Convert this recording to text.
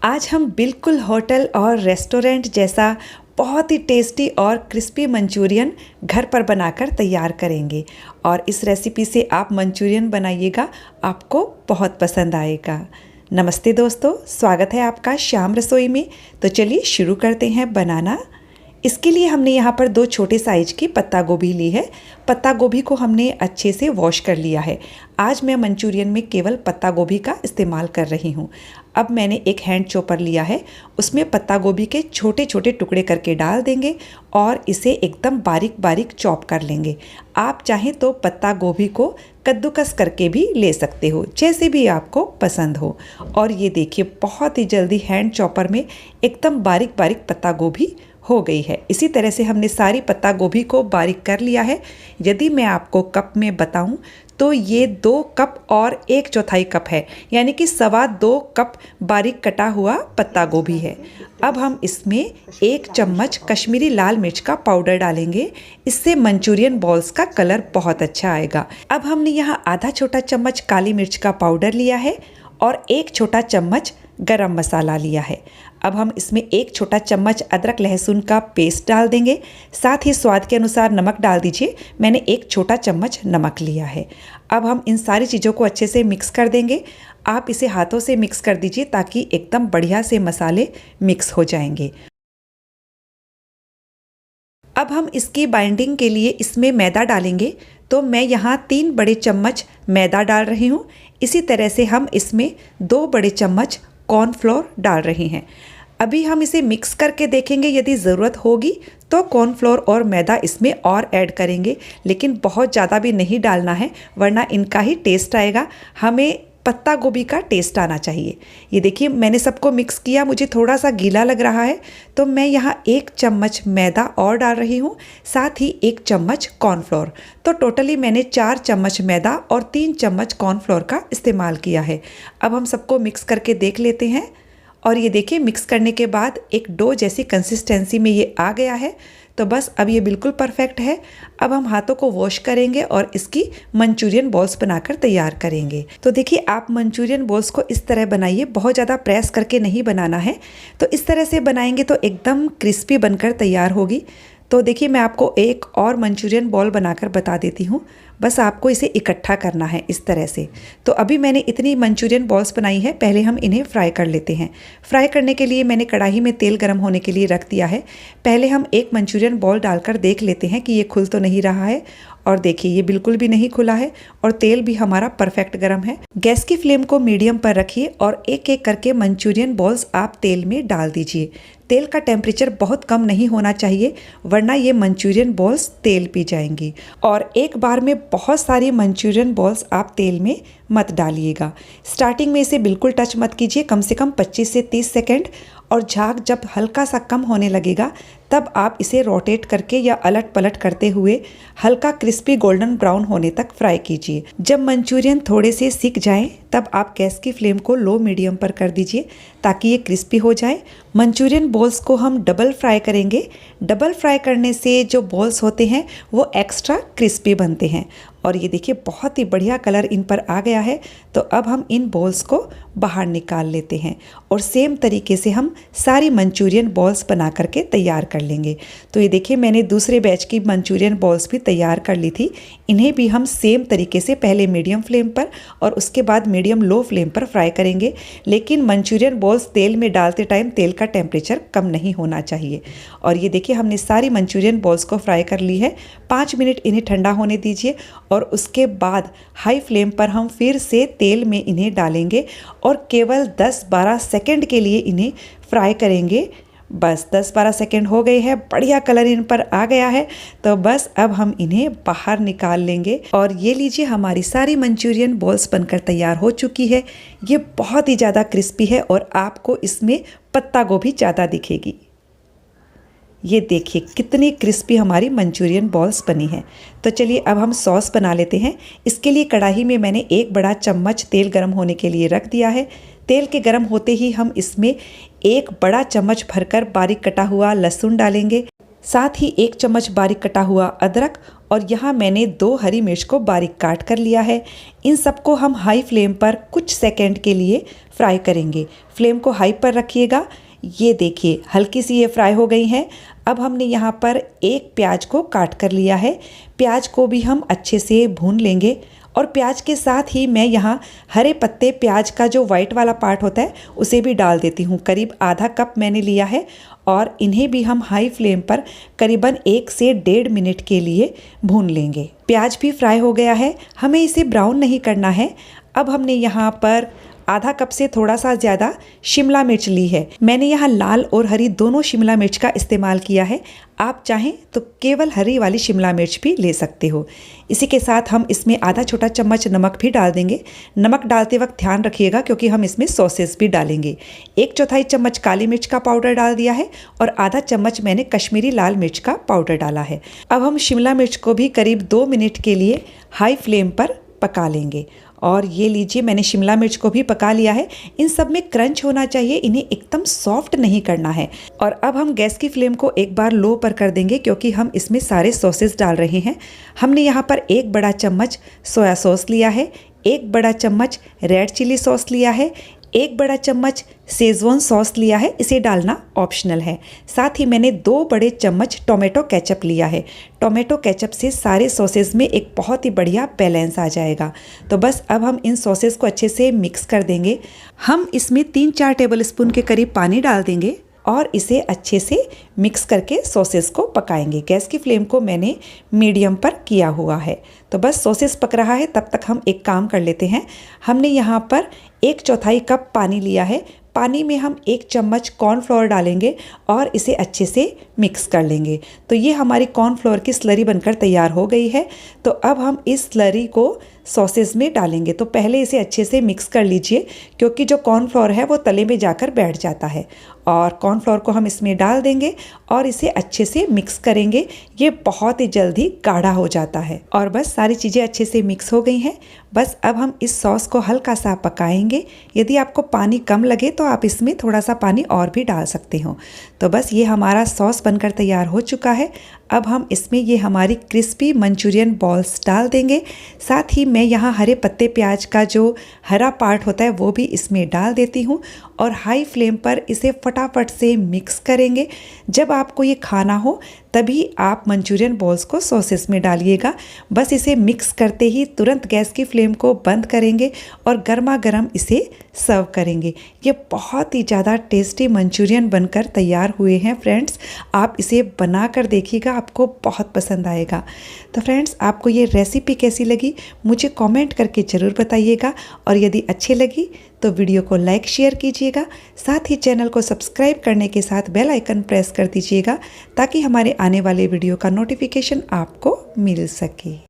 आज हम बिल्कुल होटल और रेस्टोरेंट जैसा बहुत ही टेस्टी और क्रिस्पी मंचूरियन घर पर बनाकर तैयार करेंगे और इस रेसिपी से आप मंचूरियन बनाइएगा, आपको बहुत पसंद आएगा। नमस्ते दोस्तों, स्वागत है आपका श्याम रसोई में। तो चलिए शुरू करते हैं बनाना। इसके लिए हमने यहाँ पर 2 छोटे साइज की पत्ता गोभी ली है। पत्ता गोभी को हमने अच्छे से वॉश कर लिया है। आज मैं मंचूरियन में केवल पत्ता गोभी का इस्तेमाल कर रही हूँ। अब मैंने एक हैंड चॉपर लिया है, उसमें पत्ता गोभी के छोटे छोटे टुकड़े करके डाल देंगे और इसे एकदम बारीक बारीक चॉप कर लेंगे। आप चाहें तो पत्ता गोभी को कद्दूकस करके भी ले सकते हो, जैसे भी आपको पसंद हो। और ये देखिए, बहुत ही जल्दी हैंड चॉपर में एकदम बारीक बारीक पत्ता गोभी हो गई है। इसी तरह से हमने सारी पत्ता गोभी को बारीक कर लिया है। यदि मैं आपको कप में बताऊं तो ये 2 कप और 1/4 कप है, यानी कि 2.25 कप बारीक कटा हुआ पत्ता गोभी है। अब हम इसमें 1 चम्मच कश्मीरी लाल मिर्च का पाउडर डालेंगे। इससे मंचूरियन बॉल्स का कलर बहुत अच्छा आएगा। अब हमने यहाँ आधा छोटा चम्मच काली मिर्च का पाउडर लिया है और 1 छोटा चम्मच गरम मसाला लिया है। अब हम इसमें 1 छोटा चम्मच अदरक लहसुन का पेस्ट डाल देंगे। साथ ही स्वाद के अनुसार नमक डाल दीजिए। मैंने 1 छोटा चम्मच नमक लिया है। अब हम इन सारी चीज़ों को अच्छे से मिक्स कर देंगे। आप इसे हाथों से मिक्स कर दीजिए ताकि एकदम बढ़िया से मसाले मिक्स हो जाएंगे। अब हम इसकी बाइंडिंग के लिए इसमें मैदा डालेंगे। तो मैं यहाँ 3 बड़े चम्मच मैदा डाल रही हूँ। इसी तरह से हम इसमें 2 बड़े चम्मच कॉर्नफ्लोर डाल रहे हैं। अभी हम इसे मिक्स करके देखेंगे, यदि ज़रूरत होगी तो कॉर्नफ्लोर और मैदा इसमें और ऐड करेंगे, लेकिन बहुत ज़्यादा भी नहीं डालना है वरना इनका ही टेस्ट आएगा। हमें पत्ता गोभी का टेस्ट आना चाहिए। ये देखिए, मैंने सबको मिक्स किया। मुझे थोड़ा सा गीला लग रहा है तो मैं यहाँ 1 चम्मच मैदा और डाल रही हूँ, साथ ही 1 चम्मच कॉर्नफ्लोर। तो टोटली मैंने 4 चम्मच मैदा और 3 चम्मच कॉर्नफ्लोर का इस्तेमाल किया है। अब हम सबको मिक्स करके देख लेते हैं। और ये देखिए, मिक्स करने के बाद एक डो जैसी कंसिस्टेंसी में ये आ गया है। तो बस अब ये बिल्कुल परफेक्ट है। अब हम हाथों को वॉश करेंगे और इसकी मंचूरियन बॉल्स बनाकर तैयार करेंगे। तो देखिए, आप मंचूरियन बॉल्स को इस तरह बनाइए, बहुत ज़्यादा प्रेस करके नहीं बनाना है। तो इस तरह से बनाएंगे तो एकदम क्रिस्पी बनकर तैयार होगी। तो देखिए, मैं आपको एक और मंचूरियन बॉल बनाकर बता देती हूँ। बस आपको इसे इकट्ठा करना है इस तरह से। तो अभी मैंने इतनी मंचूरियन बॉल्स बनाई है। पहले हम इन्हें फ्राई कर लेते हैं। फ्राई करने के लिए मैंने कढ़ाई में तेल गर्म होने के लिए रख दिया है। पहले हम एक मंचूरियन बॉल डालकर देख लेते हैं कि ये खुल तो नहीं रहा है। और देखिए, ये बिल्कुल भी नहीं खुला है और तेल भी हमारा परफेक्ट गर्म है। गैस की फ्लेम को मीडियम पर रखिए और एक एक करके मंचूरियन बॉल्स आप तेल में डाल दीजिए। तेल का टेम्परेचर बहुत कम नहीं होना चाहिए वरना ये मंचूरियन बॉल्स तेल पी जाएंगी। और एक बार में बहुत सारी मंचूरियन बॉल्स आप तेल में मत डालिएगा। स्टार्टिंग में इसे बिल्कुल टच मत कीजिए, कम से कम 25 से 30 सेकेंड। और झाग जब हल्का सा कम होने लगेगा तब आप इसे रोटेट करके या अलट पलट करते हुए हल्का क्रिस्पी गोल्डन ब्राउन होने तक फ्राई कीजिए। जब मंचूरियन थोड़े से सिक जाएं तब आप गैस की फ्लेम को लो मीडियम पर कर दीजिए ताकि ये क्रिस्पी हो जाए। मंचूरियन बॉल्स को हम डबल फ्राई करेंगे। डबल फ्राई करने से जो बॉल्स होते हैं वो एक्स्ट्रा क्रिस्पी बनते हैं। और ये देखिए, बहुत ही बढ़िया कलर इन पर आ गया है। तो अब हम इन बॉल्स को बाहर निकाल लेते हैं और सेम तरीके से हम सारी मंचूरियन बॉल्स बना करके तैयार कर लेंगे। तो ये देखिए, मैंने दूसरे बैच की मंचूरियन बॉल्स भी तैयार कर ली थी। इन्हें भी हम सेम तरीके से पहले मीडियम फ्लेम पर और उसके बाद मीडियम लो फ्लेम पर फ्राई करेंगे। लेकिन मंचूरियन बॉल्स तेल में डालते टाइम तेल का टेम्परेचर कम नहीं होना चाहिए। और ये देखिए, हमने सारी मंचूरियन बॉल्स को फ्राई कर ली है। 5 मिनट इन्हें ठंडा होने दीजिए और उसके बाद हाई फ्लेम पर हम फिर से तेल में इन्हें डालेंगे और केवल 10-12 सेकंड के लिए इन्हें फ्राई करेंगे। बस 10-12 सेकंड हो गए हैं, बढ़िया कलर इन पर आ गया है। तो बस अब हम इन्हें बाहर निकाल लेंगे। और ये लीजिए, हमारी सारी मंचूरियन बॉल्स बनकर तैयार हो चुकी है। ये बहुत ही ज़्यादा क्रिस्पी है और आपको इसमें पत्ता गोभी ज़्यादा दिखेगी। ये देखिए, कितनी क्रिस्पी हमारी मंचूरियन बॉल्स बनी हैं। तो चलिए अब हम सॉस बना लेते हैं। इसके लिए कढ़ाई में मैंने 1 बड़ा चम्मच तेल गर्म होने के लिए रख दिया है। तेल के गर्म होते ही हम इसमें 1 बड़ा चम्मच भरकर बारीक कटा हुआ लहसुन डालेंगे। साथ ही 1 चम्मच बारीक कटा हुआ अदरक और यहाँ मैंने 2 हरी मिर्च को बारीक काट कर लिया है। इन सबको हम हाई फ्लेम पर कुछ सेकंड के लिए फ्राई करेंगे। फ्लेम को हाई पर रखिएगा। ये देखिए हल्की सी ये फ्राई हो गई हैं। अब हमने यहाँ पर एक प्याज को काट कर लिया है। प्याज को भी हम अच्छे से भून लेंगे और प्याज के साथ ही मैं यहाँ हरे पत्ते प्याज का जो वाइट वाला पार्ट होता है उसे भी डाल देती हूँ। करीब आधा कप मैंने लिया है और इन्हें भी हम हाई फ्लेम पर करीबन 1 से 1.5 मिनट के लिए भून लेंगे। प्याज भी फ्राई हो गया है, हमें इसे ब्राउन नहीं करना है। अब हमने यहाँ पर आधा कप से थोड़ा सा ज़्यादा शिमला मिर्च ली है। मैंने यहाँ लाल और हरी दोनों शिमला मिर्च का इस्तेमाल किया है। आप चाहें तो केवल हरी वाली शिमला मिर्च भी ले सकते हो। इसी के साथ हम इसमें आधा छोटा चम्मच नमक भी डाल देंगे। नमक डालते वक्त ध्यान रखिएगा क्योंकि हम इसमें सॉसेस भी डालेंगे। 1/4 चम्मच काली मिर्च का पाउडर डाल दिया है और आधा चम्मच मैंने कश्मीरी लाल मिर्च का पाउडर डाला है। अब हम शिमला मिर्च को भी करीब 2 मिनट के लिए हाई फ्लेम पर पका लेंगे। और ये लीजिए मैंने शिमला मिर्च को भी पका लिया है। इन सब में क्रंच होना चाहिए, इन्हें एकदम सॉफ्ट नहीं करना है। और अब हम गैस की फ्लेम को एक बार लो पर कर देंगे क्योंकि हम इसमें सारे सॉसेस डाल रहे हैं। हमने यहाँ पर 1 बड़ा चम्मच सोया सॉस लिया है, 1 बड़ा चम्मच रेड चिली सॉस लिया है, 1 बड़ा चम्मच शेजवान सॉस लिया है, इसे डालना ऑप्शनल है। साथ ही मैंने 2 बड़े चम्मच टोमेटो केचप लिया है। टोमेटो केचप से सारे सॉसेस में एक बहुत ही बढ़िया बैलेंस आ जाएगा। तो बस अब हम इन सॉसेस को अच्छे से मिक्स कर देंगे। हम इसमें 3-4 टेबलस्पून के करीब पानी डाल देंगे और इसे अच्छे से मिक्स करके सॉसेस को पकाएंगे। गैस की फ्लेम को मैंने मीडियम पर किया हुआ है। तो बस सॉसेस पक रहा है, तब तक हम एक काम कर लेते हैं। हमने यहाँ पर 1/4 कप पानी लिया है। पानी में हम 1 चम्मच कॉर्नफ्लोर डालेंगे और इसे अच्छे से मिक्स कर लेंगे। तो ये हमारी कॉर्नफ्लोर की स्लरी बनकर तैयार हो गई है। तो अब हम इस स्लरी को सॉसेस में डालेंगे। तो पहले इसे अच्छे से मिक्स कर लीजिए क्योंकि जो कॉर्नफ्लोर है वो तले में जाकर बैठ जाता है। और कॉर्नफ्लोर को हम इसमें डाल देंगे और इसे अच्छे से मिक्स करेंगे। ये बहुत ही जल्दी गाढ़ा हो जाता है। और बस सारी चीज़ें अच्छे से मिक्स हो गई हैं। बस अब हम इस सॉस को हल्का सा पकाएंगे। यदि आपको पानी कम लगे तो आप इसमें थोड़ा सा पानी और भी डाल सकते हो। तो बस ये हमारा सॉस बनकर तैयार हो चुका है। अब हम इसमें ये हमारी क्रिस्पी मंचूरियन बॉल्स डाल देंगे। साथ ही मैं यहाँ हरे पत्ते प्याज का जो हरा पार्ट होता है वो भी इसमें डाल देती हूँ और हाई फ्लेम पर इसे फटाफट से मिक्स करेंगे। जब आपको ये खाना हो तभी आप मंचूरियन बॉल्स को सॉसेस में डालिएगा। बस इसे मिक्स करते ही तुरंत गैस की फ्लेम को बंद करेंगे और गर्मा गर्म इसे सर्व करेंगे। ये बहुत ही ज़्यादा टेस्टी मंचूरियन बनकर तैयार हुए हैं फ्रेंड्स। आप इसे बना कर देखिएगा, आपको बहुत पसंद आएगा। तो फ्रेंड्स आपको ये रेसिपी कैसी लगी मुझे कमेंट करके ज़रूर बताइएगा और यदि अच्छी लगी तो वीडियो को लाइक शेयर कीजिएगा। साथ ही चैनल को सब्सक्राइब करने के साथ बेल आइकन प्रेस कर दीजिएगा ताकि हमारे आने वाले वीडियो का नोटिफिकेशन आपको मिल सके।